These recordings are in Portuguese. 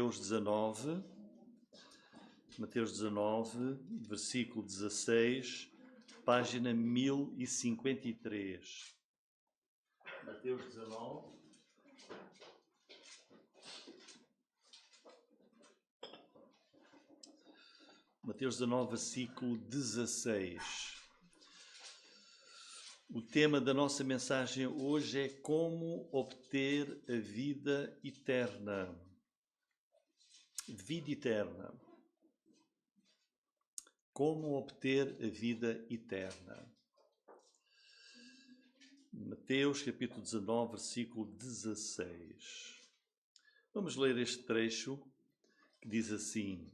Mateus 19, versículo 16, página 1053. Mateus 19. Mateus 19, versículo 16. O tema da nossa mensagem hoje é como obter a vida eterna. Vida eterna. Como obter a vida eterna. Mateus capítulo 19, versículo 16. Vamos ler este trecho que diz assim: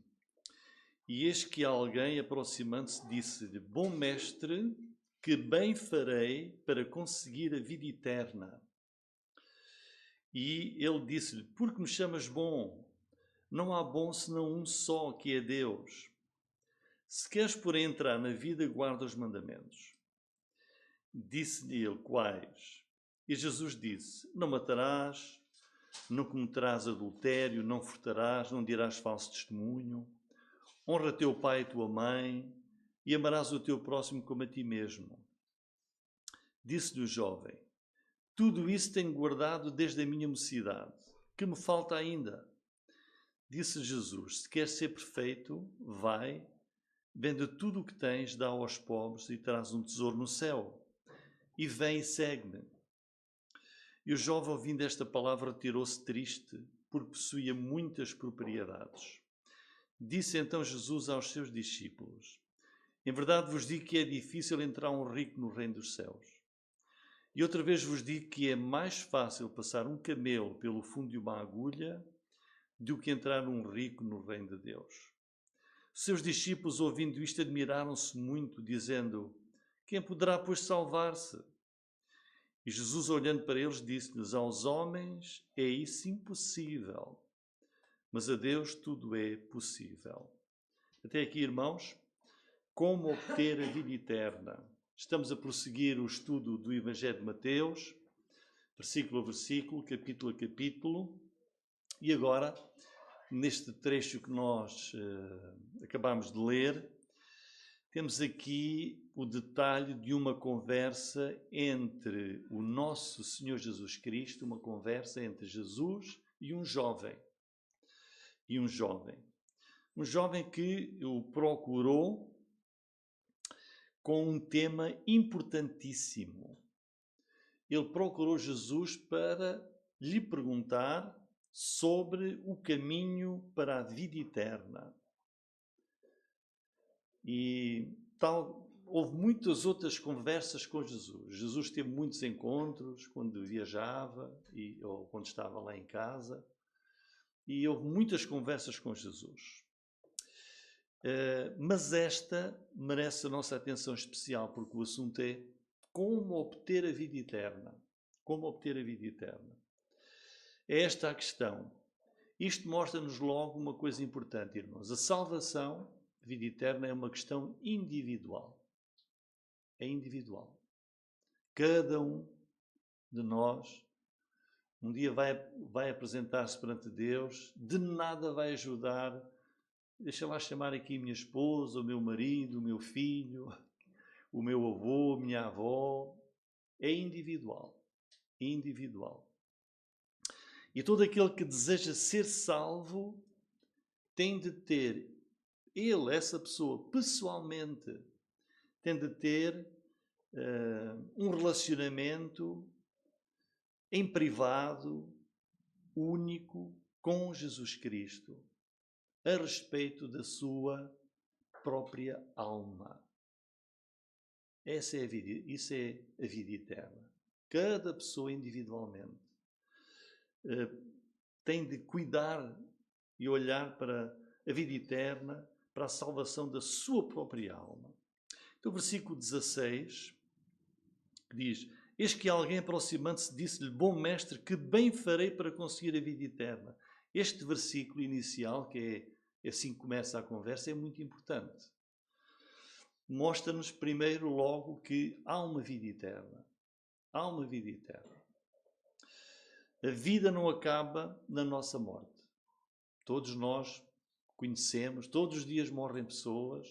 E eis que alguém, aproximando-se, disse-lhe: Bom mestre, que bem farei para conseguir a vida eterna? E ele disse-lhe: Por que me chamas bom? Não há bom senão um só, que é Deus. Se queres, porém, entrar na vida, guarda os mandamentos. Disse-lhe ele: Quais? E Jesus disse: Não matarás, não cometerás adultério, não furtarás, não dirás falso testemunho, honra teu pai e tua mãe, e amarás o teu próximo como a ti mesmo. Disse-lhe o jovem: Tudo isso tenho guardado desde a minha mocidade. Que me falta ainda? Disse Jesus: Se queres ser perfeito, vai, vende tudo o que tens, dá aos pobres e terás um tesouro no céu. E vem e segue-me. E o jovem, ouvindo esta palavra, retirou-se triste, porque possuía muitas propriedades. Disse então Jesus aos seus discípulos: Em verdade vos digo que é difícil entrar um rico no reino dos céus. E outra vez vos digo que é mais fácil passar um camelo pelo fundo de uma agulha do que entrar um rico no reino de Deus. Seus discípulos, ouvindo isto, admiraram-se muito, dizendo: Quem poderá, pois, salvar-se? E Jesus, olhando para eles, disse-lhes: Aos homens é isso impossível, mas a Deus tudo é possível. Até aqui, irmãos, como obter a vida eterna. Estamos a prosseguir o estudo do Evangelho de Mateus, versículo a versículo, capítulo a capítulo, e agora, neste trecho que nós acabamos de ler, temos aqui o detalhe de uma conversa entre o nosso Senhor Jesus Cristo, uma conversa entre Jesus e um jovem. Um jovem que o procurou com um tema importantíssimo. Ele procurou Jesus para lhe perguntar sobre o caminho para a vida eterna. E houve muitas outras conversas com Jesus. Jesus teve muitos encontros quando viajava ou quando estava lá em casa. E houve muitas conversas com Jesus. Mas esta merece a nossa atenção especial, porque o assunto é como obter a vida eterna. Como obter a vida eterna. É esta a questão. Isto mostra-nos logo uma coisa importante, irmãos. A salvação, a vida eterna, é uma questão individual. É individual. Cada um de nós um dia vai apresentar-se perante Deus, de nada vai ajudar. Deixa lá chamar aqui minha esposa, o meu marido, o meu filho, o meu avô, a minha avó. É individual. Individual. E todo aquele que deseja ser salvo tem de ter, essa pessoa, pessoalmente, tem de ter um relacionamento em privado, único, com Jesus Cristo, a respeito da sua própria alma. Isso é a vida eterna. Cada pessoa individualmente tem de cuidar e olhar para a vida eterna, para a salvação da sua própria alma. Então o versículo 16 diz: Eis que alguém, aproximando-se, disse-lhe: Bom mestre, que bem farei para conseguir a vida eterna? Este versículo inicial, que é assim que começa a conversa, é muito importante. Mostra-nos primeiro logo que há uma vida eterna. Há uma vida eterna. A vida não acaba na nossa morte. Todos nós conhecemos, todos os dias morrem pessoas,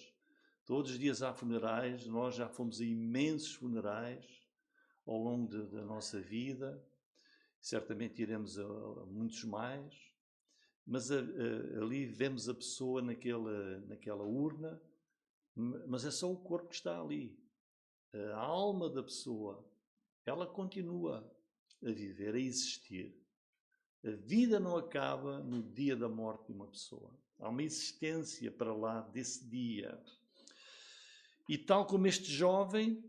todos os dias há funerais, nós já fomos a imensos funerais ao longo da nossa vida, certamente iremos a muitos mais, mas ali vemos a pessoa naquela urna, mas é só o corpo que está ali. A alma da pessoa, ela continua a viver, a existir. A vida não acaba no dia da morte de uma pessoa. Há uma existência para lá desse dia. E tal como este jovem,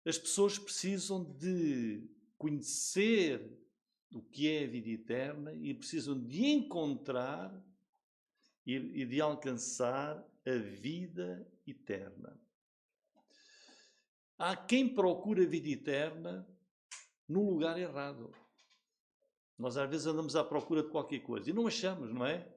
as pessoas precisam de conhecer o que é a vida eterna e precisam de encontrar e de alcançar a vida eterna. Há quem procura a vida eterna no lugar errado. Nós às vezes andamos à procura de qualquer coisa e não achamos, não é?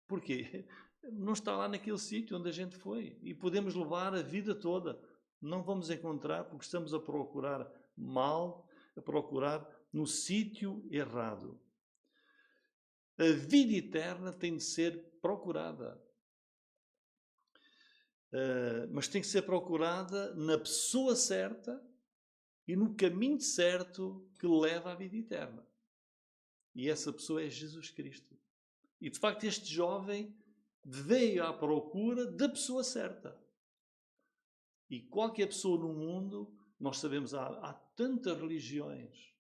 Porquê? Não está lá naquele sítio onde a gente foi. E podemos levar a vida toda. Não vamos encontrar porque estamos a procurar mal, a procurar no sítio errado. A vida eterna tem de ser procurada. Mas tem que ser procurada na pessoa certa e no caminho certo que leva à vida eterna. E essa pessoa é Jesus Cristo. E de facto este jovem veio à procura da pessoa certa. E qualquer pessoa no mundo, nós sabemos, há tantas religiões.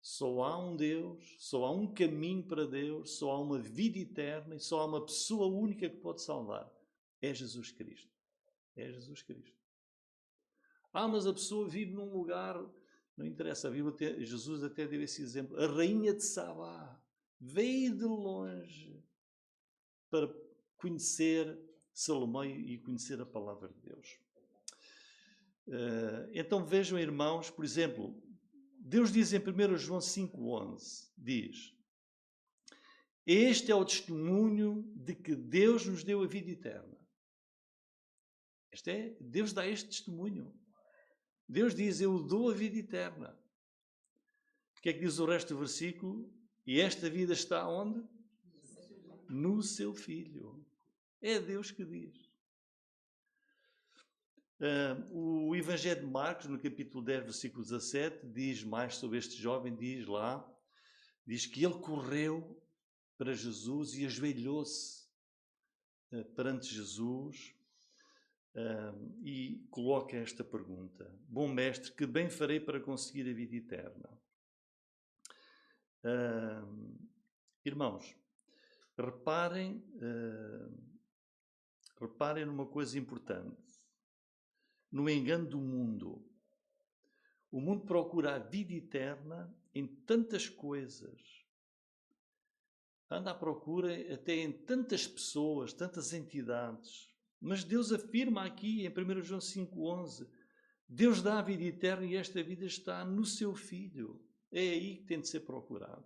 Só há um Deus, só há um caminho para Deus, só há uma vida eterna e só há uma pessoa única que pode salvar. É Jesus Cristo. É Jesus Cristo. Mas a pessoa vive num lugar, não interessa, Jesus até deu esse exemplo. A rainha de Sabá veio de longe para conhecer Salomão e conhecer a palavra de Deus. Então vejam, irmãos, por exemplo, Deus diz em 1 João 5,11, diz: este é o testemunho de que Deus nos deu a vida eterna. Deus dá este testemunho. Deus diz, eu dou a vida eterna. O que é que diz o resto do versículo? E esta vida está onde? No seu Filho. É Deus que diz. O Evangelho de Marcos, no capítulo 10, versículo 17, diz mais sobre este jovem, diz que ele correu para Jesus e ajoelhou-se perante Jesus e coloca esta pergunta: bom mestre, que bem farei para conseguir a vida eterna? Irmãos, reparem numa coisa importante. No engano do mundo. O mundo procura a vida eterna em tantas coisas. Anda à procura até em tantas pessoas, tantas entidades. Mas Deus afirma aqui em 1 João 5,11, Deus dá a vida eterna e esta vida está no seu Filho. É aí que tem de ser procurado.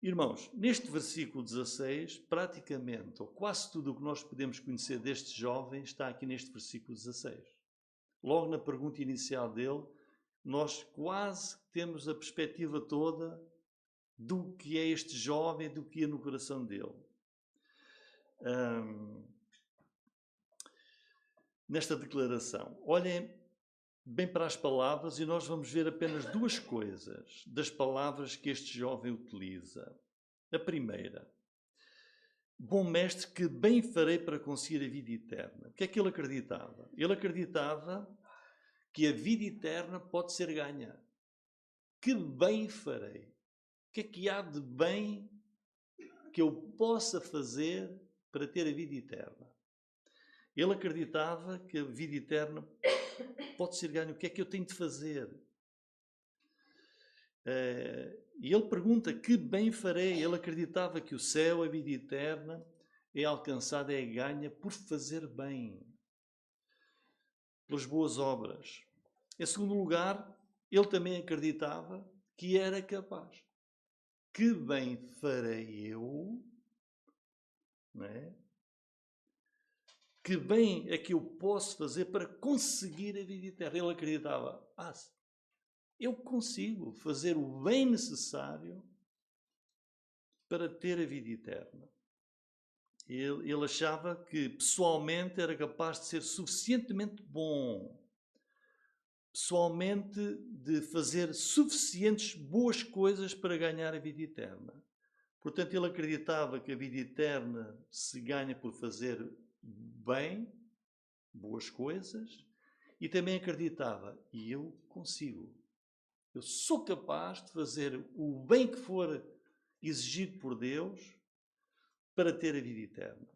Irmãos, neste versículo 16, praticamente, ou quase tudo o que nós podemos conhecer deste jovem está aqui neste versículo 16. Logo na pergunta inicial dele, nós quase temos a perspectiva toda do que é este jovem, do que é no coração dele. Nesta declaração, olhem bem para as palavras e nós vamos ver apenas duas coisas das palavras que este jovem utiliza. A primeira, bom mestre, que bem farei para conseguir a vida eterna. O que é que ele acreditava? Ele acreditava que a vida eterna pode ser ganha. Que bem farei? O que é que há de bem que eu possa fazer para ter a vida eterna? Ele acreditava que a vida eterna pode ser ganha. O que é que eu tenho de fazer? E ele pergunta, que bem farei? Ele acreditava que o céu, a vida eterna, é alcançada, é ganha por fazer bem, pelas boas obras. Em segundo lugar, ele também acreditava que era capaz. Que bem farei eu, não é? Que bem é que eu posso fazer para conseguir a vida eterna? Ele acreditava, eu consigo fazer o bem necessário para ter a vida eterna. Ele achava que pessoalmente era capaz de ser suficientemente bom, pessoalmente de fazer suficientes boas coisas para ganhar a vida eterna. Portanto, ele acreditava que a vida eterna se ganha por fazer bem, boas coisas, e também acreditava, e eu consigo. Eu sou capaz de fazer o bem que for exigido por Deus para ter a vida eterna.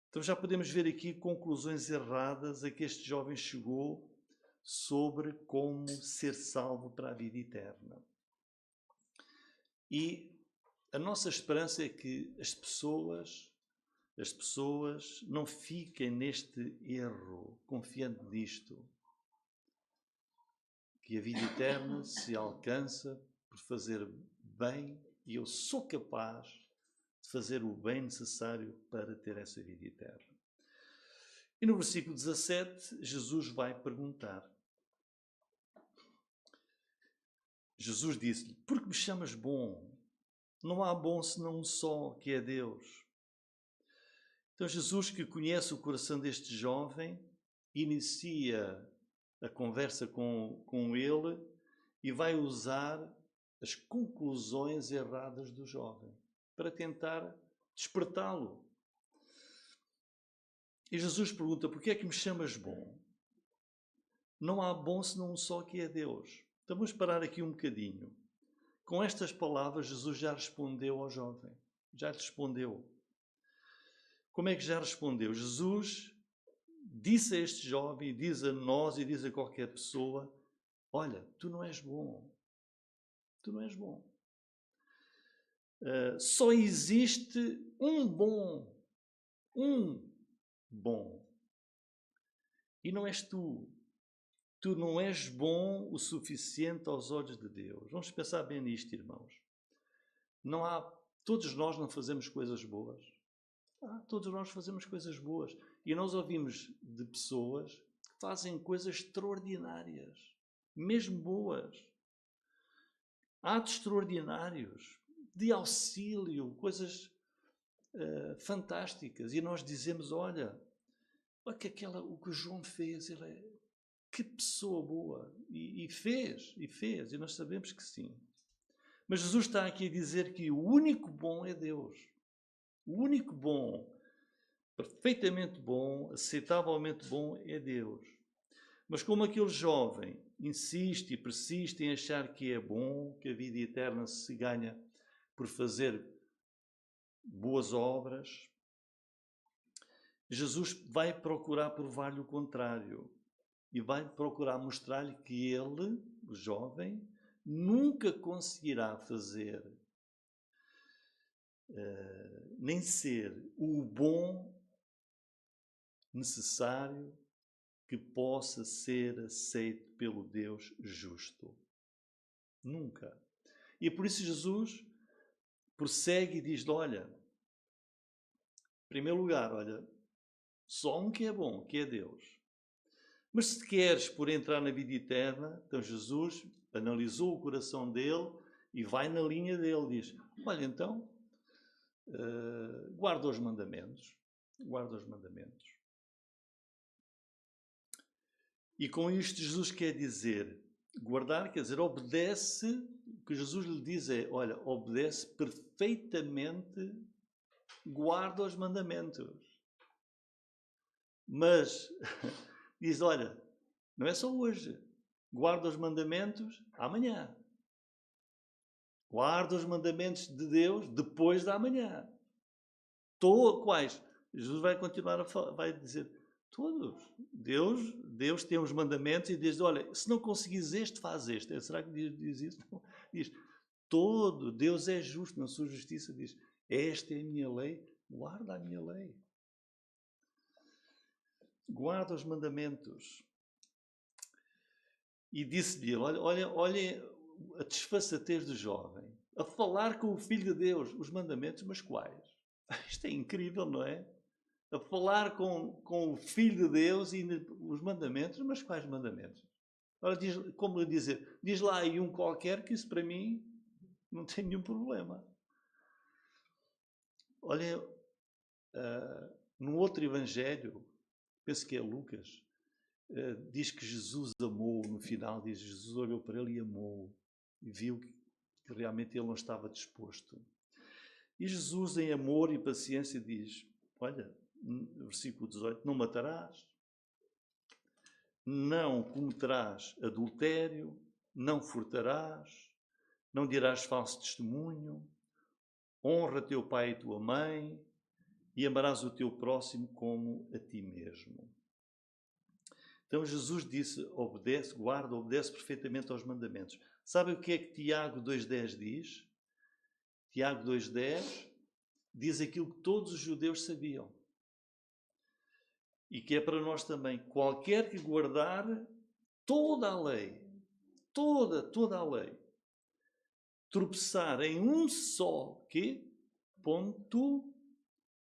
Então já podemos ver aqui conclusões erradas a que este jovem chegou sobre como ser salvo para a vida eterna. E a nossa esperança é que as pessoas não fiquem neste erro, confiando nisto, que a vida eterna se alcança por fazer bem e eu sou capaz de fazer o bem necessário para ter essa vida eterna. E no versículo 17, Jesus vai perguntar. Jesus disse-lhe, por que me chamas bom? Não há bom senão um só, que é Deus. Então Jesus, que conhece o coração deste jovem, inicia a conversa com ele e vai usar as conclusões erradas do jovem para tentar despertá-lo. E Jesus pergunta, por que é que me chamas bom? Não há bom senão um só, que é Deus. Então vamos parar aqui um bocadinho. Com estas palavras, Jesus já respondeu ao jovem. Já lhe respondeu. Como é que já respondeu? Jesus disse a este jovem, diz a nós e diz a qualquer pessoa, olha, tu não és bom. Tu não és bom. Só existe um bom. Um bom. E não és tu. Tu não és bom o suficiente aos olhos de Deus. Vamos pensar bem nisto, irmãos. Todos nós não fazemos coisas boas. Todos nós fazemos coisas boas. E nós ouvimos de pessoas que fazem coisas extraordinárias, mesmo boas. Atos extraordinários, de auxílio, coisas fantásticas. E nós dizemos, olha o que o João fez, que pessoa boa. E fez. E nós sabemos que sim. Mas Jesus está aqui a dizer que o único bom é Deus. O único bom, perfeitamente bom, aceitavelmente bom, é Deus. Mas como aquele jovem insiste e persiste em achar que é bom, que a vida eterna se ganha por fazer boas obras, Jesus vai procurar provar-lhe o contrário. E vai procurar mostrar-lhe que ele, o jovem, nunca conseguirá fazer nem ser o bom necessário que possa ser aceito pelo Deus justo. Nunca. E por isso Jesus prossegue e diz-lhe, olha, em primeiro lugar, olha, só um que é bom, que é Deus. Mas se queres por entrar na vida eterna, então Jesus analisou o coração dele e vai na linha dele, diz, olha então, guarda os mandamentos. Guarda os mandamentos. E com isto Jesus quer dizer, guardar, quer dizer, obedece, o que Jesus lhe diz é, olha, obedece perfeitamente, guarda os mandamentos. Mas, diz, olha, não é só hoje, guarda os mandamentos amanhã. Guarda os mandamentos de Deus depois da manhã. Quais? Jesus vai continuar a falar, vai dizer, todos. Deus tem os mandamentos e diz, olha, se não conseguires este, faz este. Será que diz isso? Não. Diz, Deus é justo na sua justiça, diz, esta é a minha lei, guarda a minha lei. Guarda os mandamentos. E disse-lhe, olha a desfaçatez do jovem, a falar com o Filho de Deus, os mandamentos, mas quais? Isto é incrível, não é? A falar com o Filho de Deus e os mandamentos, mas quais mandamentos? Ora, diz lá aí um qualquer que isso para mim não tem nenhum problema. Olhem, num outro evangelho, penso que é Lucas, diz que Jesus amou, no final diz, Jesus olhou para ele e amou, e viu que realmente ele não estava disposto. E Jesus, em amor e paciência, diz, olha, versículo 18, não matarás, não cometerás adultério, não furtarás, não dirás falso testemunho, honra teu pai e tua mãe e amarás o teu próximo como a ti mesmo. Então Jesus disse, obedece, guarda, obedece perfeitamente aos mandamentos. Sabe o que é que Tiago 2,10 diz? Tiago 2,10 diz aquilo que todos os judeus sabiam. E que é para nós também. Qualquer que guardar toda a lei, toda a lei, tropeçar em um só ponto,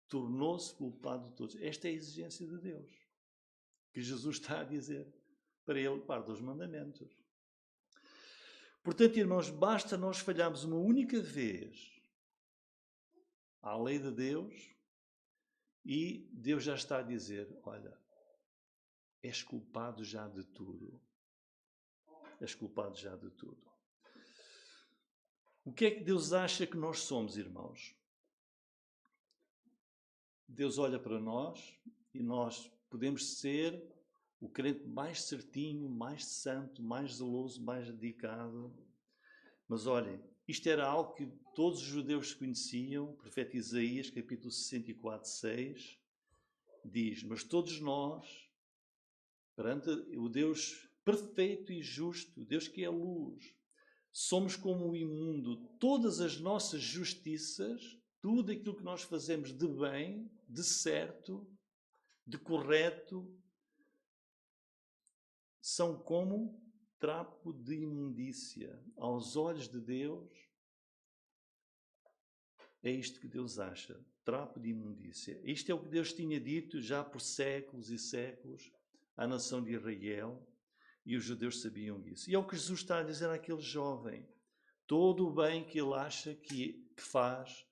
tornou-se culpado de todos. Esta é a exigência de Deus, que Jesus está a dizer para ele, guarda os mandamentos. Portanto, irmãos, basta nós falharmos uma única vez à lei de Deus e Deus já está a dizer, olha, és culpado já de tudo. És culpado já de tudo. O que é que Deus acha que nós somos, irmãos? Deus olha para nós e nós podemos ser o crente mais certinho, mais santo, mais zeloso, mais dedicado. Mas olhem, isto era algo que todos os judeus conheciam. O profeta Isaías, capítulo 64, 6, diz, mas todos nós, perante o Deus perfeito e justo, o Deus que é luz, somos como o imundo. Todas as nossas justiças, tudo aquilo que nós fazemos de bem, de certo, de correto, são como trapo de imundícia. Aos olhos de Deus, é isto que Deus acha, trapo de imundícia. Isto é o que Deus tinha dito já por séculos e séculos à nação de Israel, e os judeus sabiam isso. E é o que Jesus está a dizer àquele jovem. Todo o bem que ele acha que faz,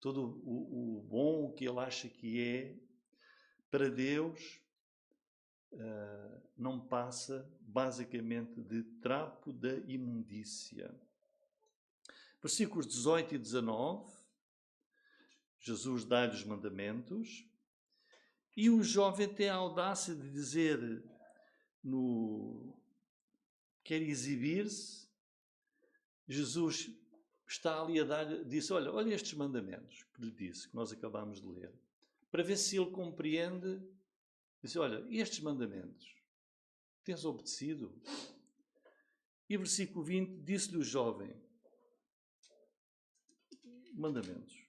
todo o bom que ele acha que é, para Deus, não passa basicamente de trapo da imundícia. Versículos 18 e 19, Jesus dá-lhe os mandamentos e o jovem tem a audácia de dizer, quer exibir-se. Jesus está ali a dar, disse, olha estes mandamentos que lhe disse, que nós acabámos de ler, para ver se ele compreende. Disse, olha, estes mandamentos, tens obedecido? E versículo 20, disse-lhe o jovem, mandamentos,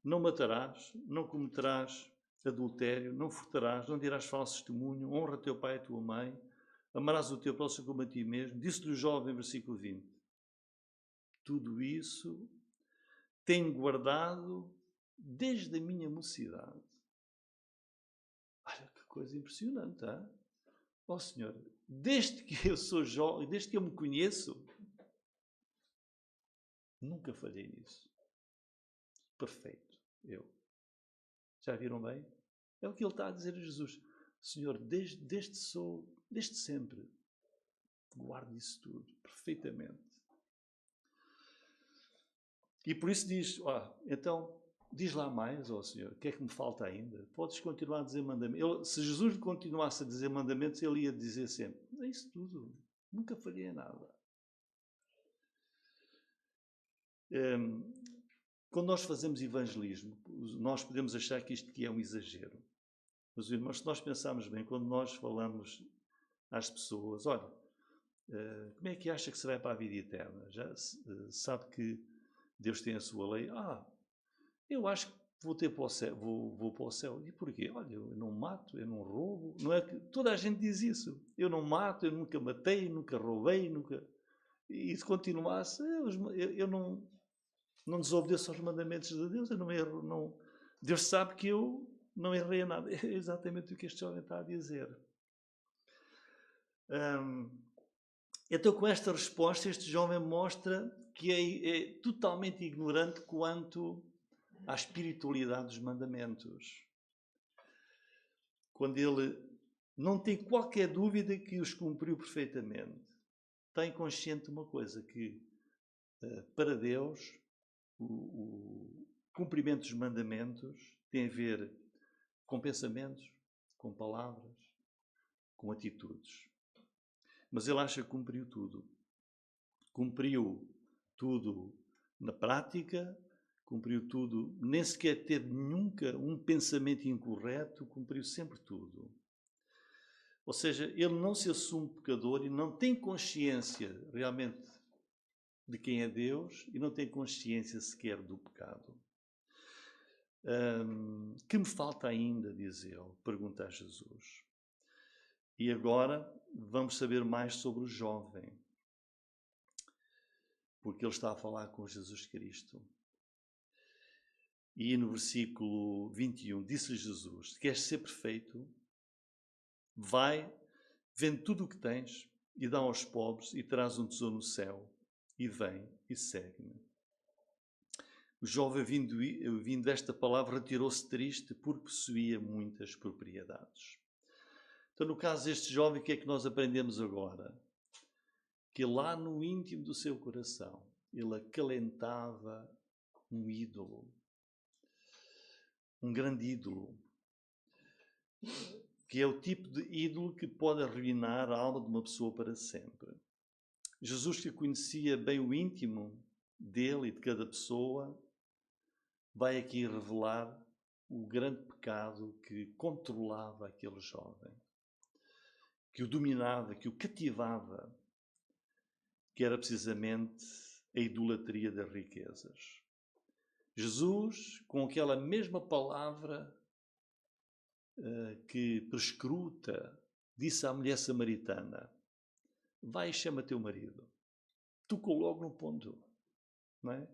não matarás, não cometerás adultério, não furtarás, não dirás falso testemunho, honra teu pai e tua mãe, amarás o teu próximo como a ti mesmo. Disse-lhe o jovem, versículo 20, tudo isso tenho guardado desde a minha mocidade. Olha que coisa impressionante, hein? Ó Senhor, desde que eu sou jovem, desde que eu me conheço, nunca falhei nisso. Perfeito, eu. Já viram bem? É o que ele está a dizer a Jesus. Senhor, desde sempre, guardo isso tudo, perfeitamente. E por isso diz, então, diz lá mais, ó Senhor, o que é que me falta ainda? Podes continuar a dizer mandamentos. Se Jesus continuasse a dizer mandamentos, ele ia dizer sempre, é isso tudo, nunca falhei em nada. Quando nós fazemos evangelismo, nós podemos achar que isto aqui é um exagero. Mas, irmãos, se nós pensarmos bem, quando nós falamos às pessoas, olha, como é que acha que se vai para a vida eterna? Já sabe que Deus tem a sua lei? Eu acho que vou para o céu, vou para o céu. E porquê? Olha, eu não mato, eu não roubo. Não é que toda a gente diz isso. Eu não mato, eu nunca matei, nunca roubei, nunca... E se continuasse, eu não desobedeço aos mandamentos de Deus, eu não erro, não... Deus sabe que eu não errei a nada. É exatamente o que este jovem está a dizer. Então, com esta resposta, este jovem mostra que é totalmente ignorante quanto à espiritualidade dos mandamentos. Quando ele não tem qualquer dúvida que os cumpriu perfeitamente. Tem consciente de uma coisa, que para Deus o cumprimento dos mandamentos tem a ver com pensamentos, com palavras, com atitudes. Mas ele acha que cumpriu tudo. Cumpriu tudo na prática, cumpriu tudo, nem sequer teve nunca um pensamento incorreto, cumpriu sempre tudo. Ou seja, ele não se assume pecador e não tem consciência realmente de quem é Deus e não tem consciência sequer do pecado. Que me falta ainda, diz ele, pergunta a Jesus. E agora vamos saber mais sobre o jovem, porque ele está a falar com Jesus Cristo. E no versículo 21, disse Jesus: se queres ser perfeito, vai, vende tudo o que tens e dá aos pobres e terás um tesouro no céu, e vem e segue-me. O jovem, vindo esta palavra, retirou-se triste porque possuía muitas propriedades. Então, no caso deste jovem, o que é que nós aprendemos agora? Que lá no íntimo do seu coração, ele acalentava um ídolo. Um grande ídolo. Que é o tipo de ídolo que pode arruinar a alma de uma pessoa para sempre. Jesus, que conhecia bem o íntimo dele e de cada pessoa, vai aqui revelar o grande pecado que controlava aquele jovem, que o dominava, que o cativava, que era precisamente a idolatria das riquezas. Jesus, com aquela mesma palavra que prescruta, disse à mulher samaritana: vai e chama teu marido. Tocou logo no ponto, não é?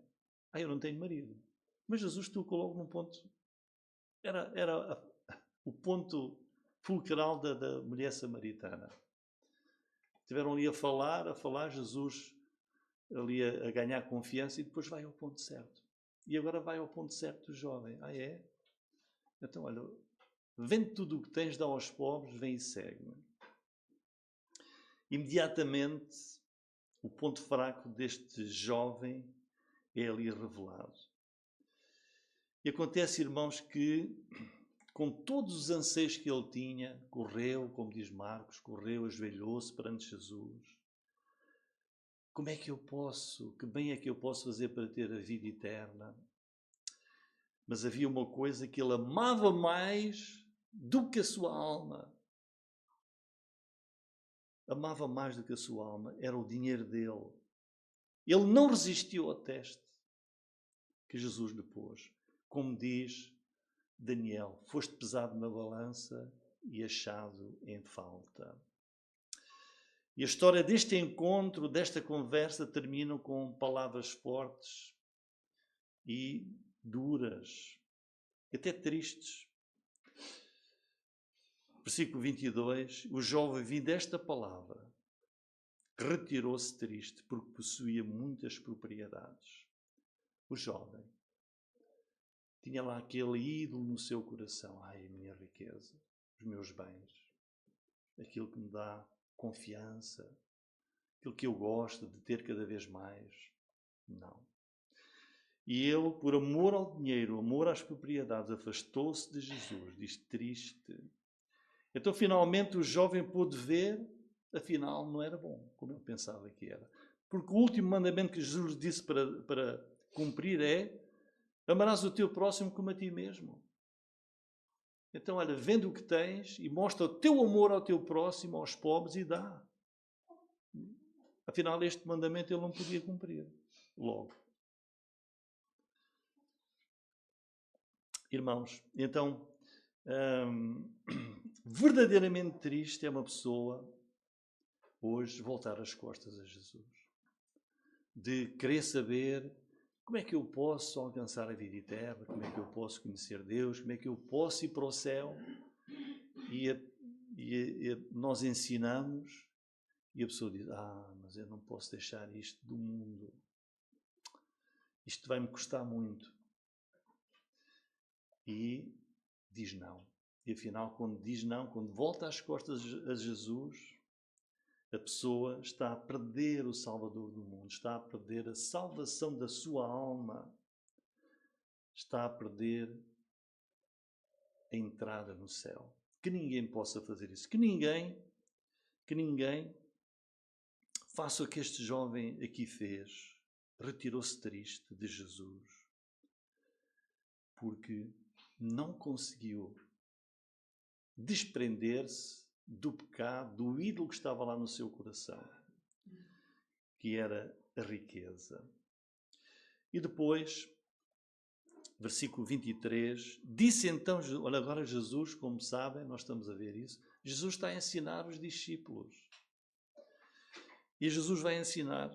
Eu não tenho marido. Mas Jesus tocou logo no ponto. Era o ponto fulcral da mulher samaritana. Estiveram ali a falar, Jesus ali a ganhar confiança, e depois vai ao ponto certo. E agora vai ao ponto certo do jovem. É? Então, olha, vende tudo o que tens, dá aos pobres, vem e segue-me. Imediatamente, o ponto fraco deste jovem é ali revelado. E acontece, irmãos, que com todos os anseios que ele tinha, correu, como diz Marcos, correu, ajoelhou-se perante Jesus. Como é que eu posso, que bem é que eu posso fazer para ter a vida eterna? Mas havia uma coisa que ele amava mais do que a sua alma. Amava mais do que a sua alma, era o dinheiro dele. Ele não resistiu ao teste que Jesus lhe pôs. Como diz Daniel, foste pesado na balança e achado em falta. E a história deste encontro, desta conversa, termina com palavras fortes e duras, até tristes. Versículo 22, o jovem, vindo esta palavra, retirou-se triste porque possuía muitas propriedades. O jovem tinha lá aquele ídolo no seu coração. A minha riqueza, os meus bens, aquilo que me dá confiança, aquilo que eu gosto de ter cada vez mais. Não. E ele, por amor ao dinheiro, amor às propriedades, afastou-se de Jesus, diz triste. Então, finalmente, o jovem pôde ver, afinal, não era bom, como ele pensava que era. Porque o último mandamento que Jesus disse para cumprir é: amarás o teu próximo como a ti mesmo. Então, olha, vende o que tens e mostra o teu amor ao teu próximo, aos pobres, e dá. Afinal, este mandamento ele não podia cumprir logo. Irmãos, então, verdadeiramente triste é uma pessoa hoje voltar as costas a Jesus. De querer saber como é que eu posso alcançar a vida eterna, como é que eu posso conhecer Deus, como é que eu posso ir para o céu. E nós ensinamos e a pessoa diz: mas eu não posso deixar isto do mundo. Isto vai-me custar muito. e diz não. E afinal, quando diz não, quando volta as costas a Jesus, a pessoa está a perder o Salvador do mundo, está a perder a salvação da sua alma, está a perder a entrada no céu. Que ninguém possa fazer isso. Que ninguém faça o que este jovem aqui fez. Retirou-se triste de Jesus, porque não conseguiu desprender-se do pecado, do ídolo que estava lá no seu coração, que era a riqueza. E depois, versículo 23, disse então, olha agora Jesus, como sabem, nós estamos a ver isso, Jesus está a ensinar os discípulos. E Jesus vai ensinar.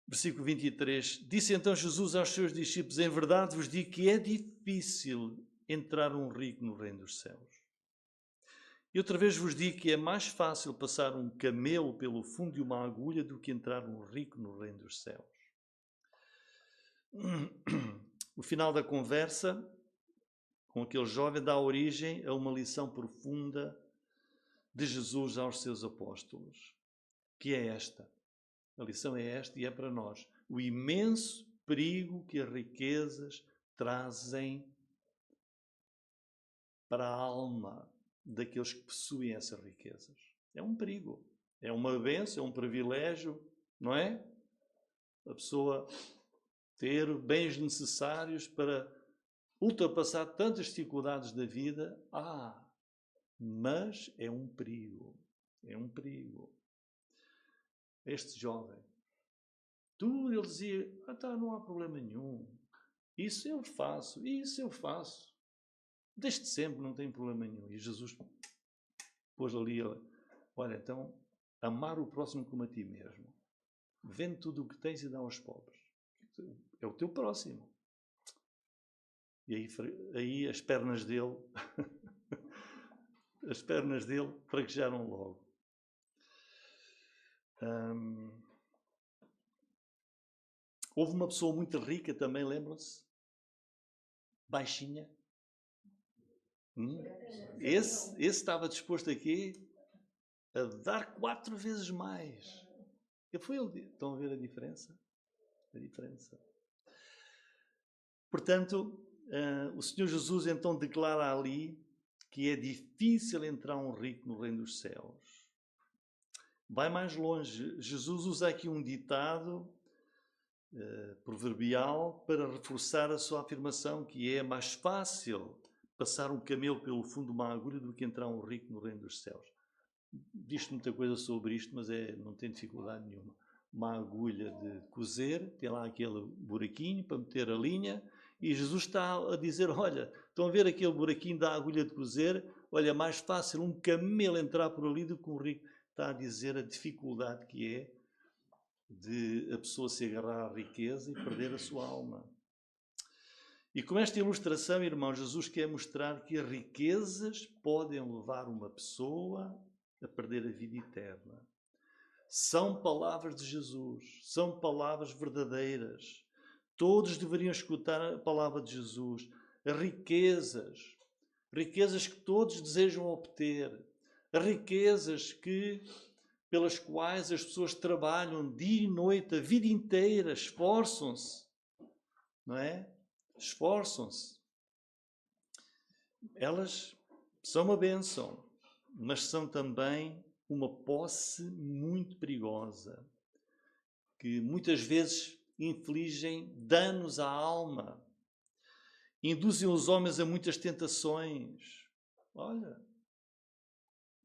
Versículo 23, disse então Jesus aos seus discípulos, em verdade vos digo que é difícil entrar um rico no reino dos céus. E outra vez vos digo que é mais fácil passar um camelo pelo fundo de uma agulha do que entrar um rico no reino dos céus. O final da conversa com aquele jovem dá origem a uma lição profunda de Jesus aos seus apóstolos, que é esta. A lição é esta e é para nós. O imenso perigo que as riquezas trazem para a alma daqueles que possuem essas riquezas. É um perigo. É uma bênção, é um privilégio, não é? A pessoa ter bens necessários para ultrapassar tantas dificuldades da vida. Mas é um perigo. É um perigo. Este jovem, ele dizia, não há problema nenhum. Isso eu faço. Desde sempre não tem problema nenhum. E Jesus pôs ali, olha, então, amar o próximo como a ti mesmo. Vende tudo o que tens e dá aos pobres. É o teu próximo. E aí as pernas dele, fraquejaram logo. Houve uma pessoa muito rica também, lembram-se? Baixinha. Esse estava disposto aqui a dar 4 vezes mais. Estão a ver a diferença? A diferença. Portanto, o Senhor Jesus então declara ali que é difícil entrar um rico no reino dos céus. Vai mais longe. Jesus usa aqui um ditado proverbial para reforçar a sua afirmação, que é mais fácil passar um camelo pelo fundo de uma agulha do que entrar um rico no reino dos céus. Diz muita coisa sobre isto, mas não tem dificuldade nenhuma. Uma agulha de cozer, tem lá aquele buraquinho para meter a linha, e Jesus está a dizer, olha, estão a ver aquele buraquinho da agulha de cozer? Olha, é mais fácil um camelo entrar por ali do que um rico. Está a dizer a dificuldade que é de a pessoa se agarrar à riqueza e perder a sua alma. E com esta ilustração, irmão, Jesus quer mostrar que as riquezas podem levar uma pessoa a perder a vida eterna. São palavras de Jesus, são palavras verdadeiras. Todos deveriam escutar a palavra de Jesus. As riquezas que todos desejam obter, as riquezas pelas quais as pessoas trabalham dia e noite, a vida inteira, esforçam-se, não é? Esforçam-se. Elas são uma bênção, mas são também uma posse muito perigosa, que muitas vezes infligem danos à alma, induzem os homens a muitas tentações. Olha,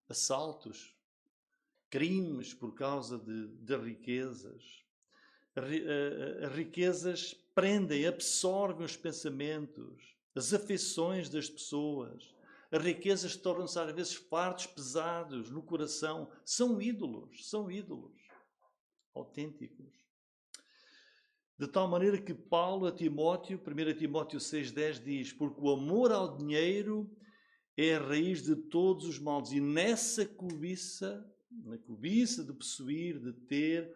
assaltos, crimes por causa de riquezas. As riquezas prendem, absorvem os pensamentos, as afeições das pessoas. As riquezas tornam-se às vezes fardos pesados no coração. São ídolos autênticos. De tal maneira que Paulo a Timóteo, 1 Timóteo 6,10 diz, porque o amor ao dinheiro é a raiz de todos os males. E nessa cobiça, na cobiça de possuir, de ter,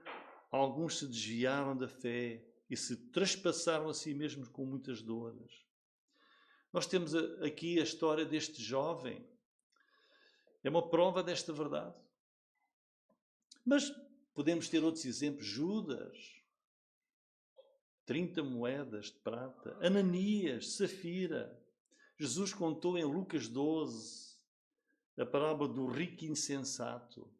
alguns se desviaram da fé e se traspassaram a si mesmos com muitas dores. Nós temos aqui a história deste jovem. É uma prova desta verdade. Mas podemos ter outros exemplos. Judas, 30 moedas de prata. Ananias, Safira. Jesus contou em Lucas 12 a parábola do rico insensato.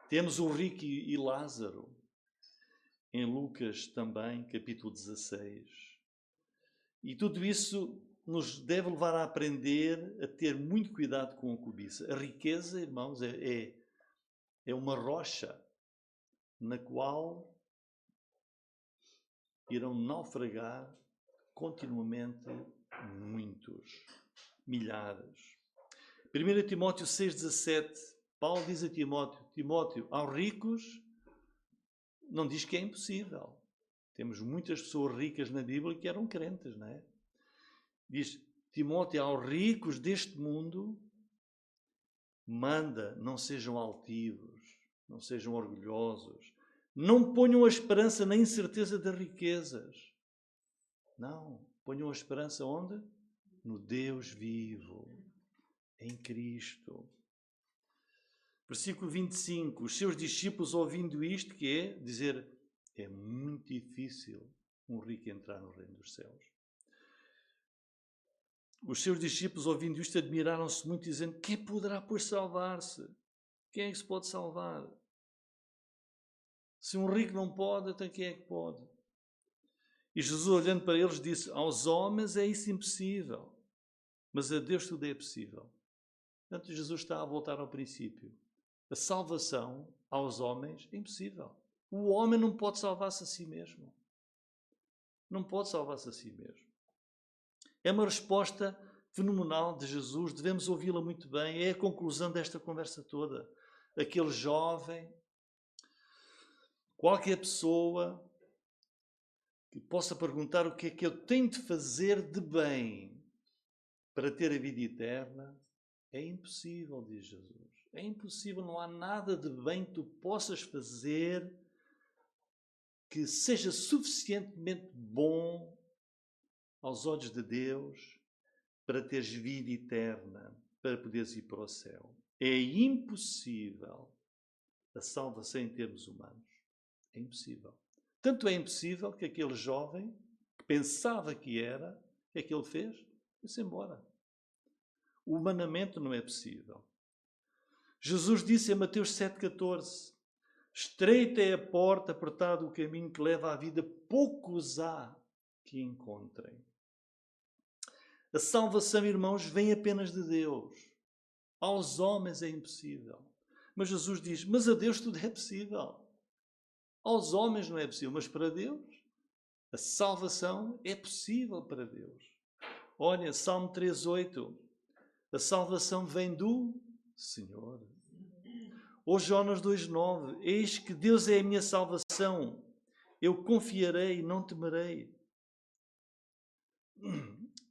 Temos o rico e Lázaro, em Lucas também, capítulo 16. E tudo isso nos deve levar a aprender a ter muito cuidado com a cobiça. A riqueza, irmãos, é uma rocha na qual irão naufragar continuamente muitos, milhares. 1 Timóteo 6,17, Paulo diz a Timóteo, aos ricos, não diz que é impossível. Temos muitas pessoas ricas na Bíblia que eram crentes, não é? Diz, Timóteo, aos ricos deste mundo, manda, não sejam altivos, não sejam orgulhosos, não ponham a esperança na incerteza das riquezas. Não, ponham a esperança onde? No Deus vivo, em Cristo. Versículo 25, os seus discípulos ouvindo isto, que é dizer, é muito difícil um rico entrar no reino dos céus. Os seus discípulos ouvindo isto admiraram-se muito, dizendo, quem poderá pois salvar-se? Quem é que se pode salvar? Se um rico não pode, então quem é que pode? E Jesus, olhando para eles, disse, aos homens é isso impossível, mas a Deus tudo é possível. Portanto, Jesus está a voltar ao princípio. A salvação aos homens é impossível. O homem não pode salvar-se a si mesmo. Não pode salvar-se a si mesmo. É uma resposta fenomenal de Jesus, devemos ouvi-la muito bem. É a conclusão desta conversa toda. Aquele jovem, qualquer pessoa que possa perguntar o que é que eu tenho de fazer de bem para ter a vida eterna, é impossível, diz Jesus. É impossível, não há nada de bem que tu possas fazer que seja suficientemente bom aos olhos de Deus para teres vida eterna, para poderes ir para o céu. É impossível a salvação em termos humanos. É impossível. Tanto é impossível que aquele jovem, que pensava que era, o que é que ele fez? Foi-se embora. Humanamente não é possível. Jesus disse em Mateus 7,14, estreita é a porta, apertado o caminho que leva à vida, poucos há que encontrem. A salvação, irmãos, vem apenas de Deus. Aos homens é impossível. Mas Jesus diz, mas a Deus tudo é possível. Aos homens não é possível, mas para Deus, a salvação é possível para Deus. Olha, Salmo 3,8, a salvação vem do Senhor. Ou Jonas 2,9, eis que Deus é a minha salvação, eu confiarei e não temerei.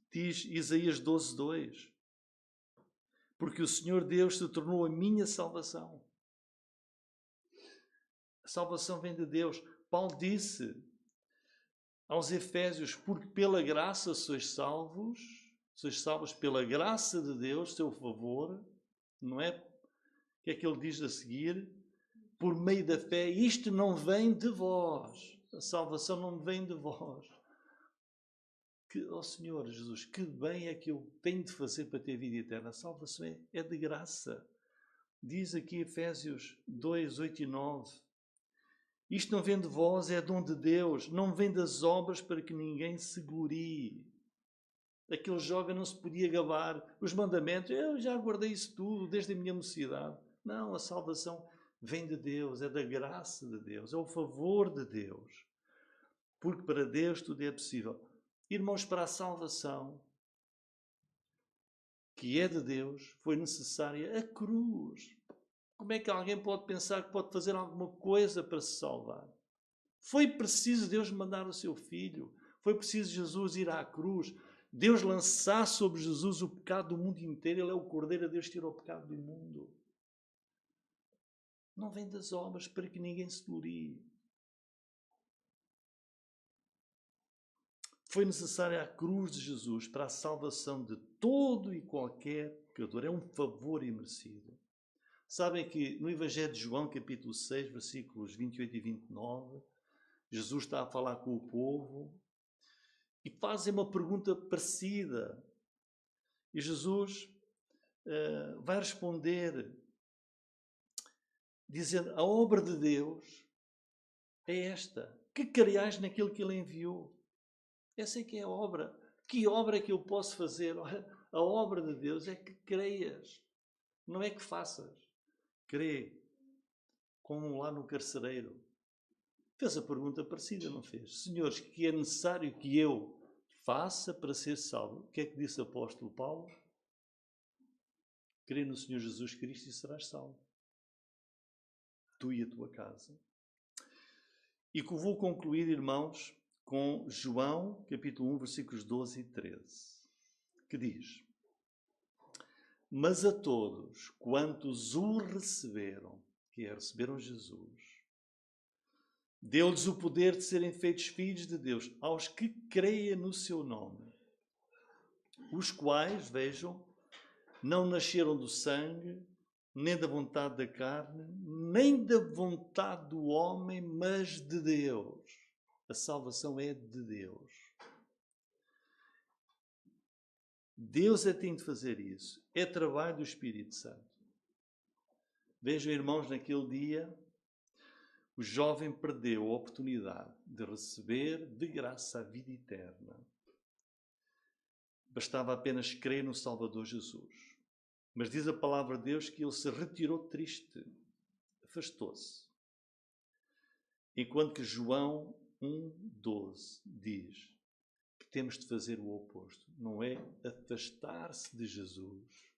Diz Isaías 12,2, porque o Senhor Deus se tornou a minha salvação. A salvação vem de Deus. Paulo disse aos Efésios, porque pela graça sois salvos pela graça de Deus, seu favor, não é? O que é que ele diz a seguir? Por meio da fé, isto não vem de vós. A salvação não vem de vós. Ó Senhor Jesus, que bem é que eu tenho de fazer para ter vida eterna? A salvação é de graça. Diz aqui Efésios 2, 8 e 9. Isto não vem de vós, é dom de Deus. Não vem das obras para que ninguém se glorie. Aquele jovem não se podia gabar. Os mandamentos, eu já guardei isso tudo desde a minha mocidade. Não, a salvação vem de Deus, é da graça de Deus, é o favor de Deus. Porque para Deus tudo é possível. Irmãos, para a salvação que é de Deus, foi necessária a cruz. Como é que alguém pode pensar que pode fazer alguma coisa para se salvar? Foi preciso Deus mandar o seu Filho. Foi preciso Jesus ir à cruz. Deus lançar sobre Jesus o pecado do mundo inteiro. Ele é o Cordeiro, Deus tira o pecado do mundo. Não vem das obras para que ninguém se glorie. foi necessária a cruz de Jesus para a salvação de todo e qualquer pecador. É um favor imerecido. Sabem que no Evangelho de João, capítulo 6, versículos 28 e 29, Jesus está a falar com o povo e fazem uma pergunta parecida. E Jesus vai responder dizendo: a obra de Deus é esta, que creiais naquilo que Ele enviou. Essa é que é a obra. Que obra é que eu posso fazer? A obra de Deus é que creias, não é que faças. Crê, como lá no carcereiro. Fez a pergunta parecida, não fez? Senhores, que é necessário que eu faça para ser salvo? O que é que disse o apóstolo Paulo? Crê no Senhor Jesus Cristo e serás salvo. Tu e a tua casa. E que vou concluir, irmãos, com João, capítulo 1, versículos 12 e 13, que diz: mas a todos quantos o receberam, que é, receberam Jesus, deu-lhes o poder de serem feitos filhos de Deus, aos que creem no seu nome, os quais, vejam, não nasceram do sangue, nem da vontade da carne, nem da vontade do homem, mas de Deus. A salvação é de Deus. Deus é que tem de fazer isso. É trabalho do Espírito Santo. Vejam, irmãos, naquele dia, o jovem perdeu a oportunidade de receber de graça a vida eterna. Bastava apenas crer no Salvador Jesus. Mas diz a palavra de Deus que ele se retirou triste, afastou-se. Enquanto que João 1,12 diz que temos de fazer o oposto. Não é afastar-se de Jesus.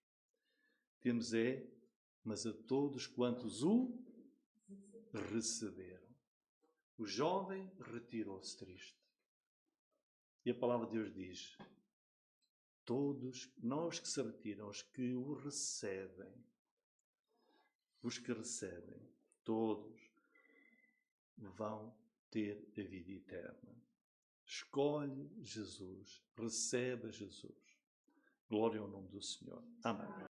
Temos mas a todos quantos o receberam. O jovem retirou-se triste. E a palavra de Deus diz: todos, não os que se retiram, os que o recebem, todos vão ter a vida eterna. Escolhe Jesus, recebe Jesus. Glória ao nome do Senhor. Amém.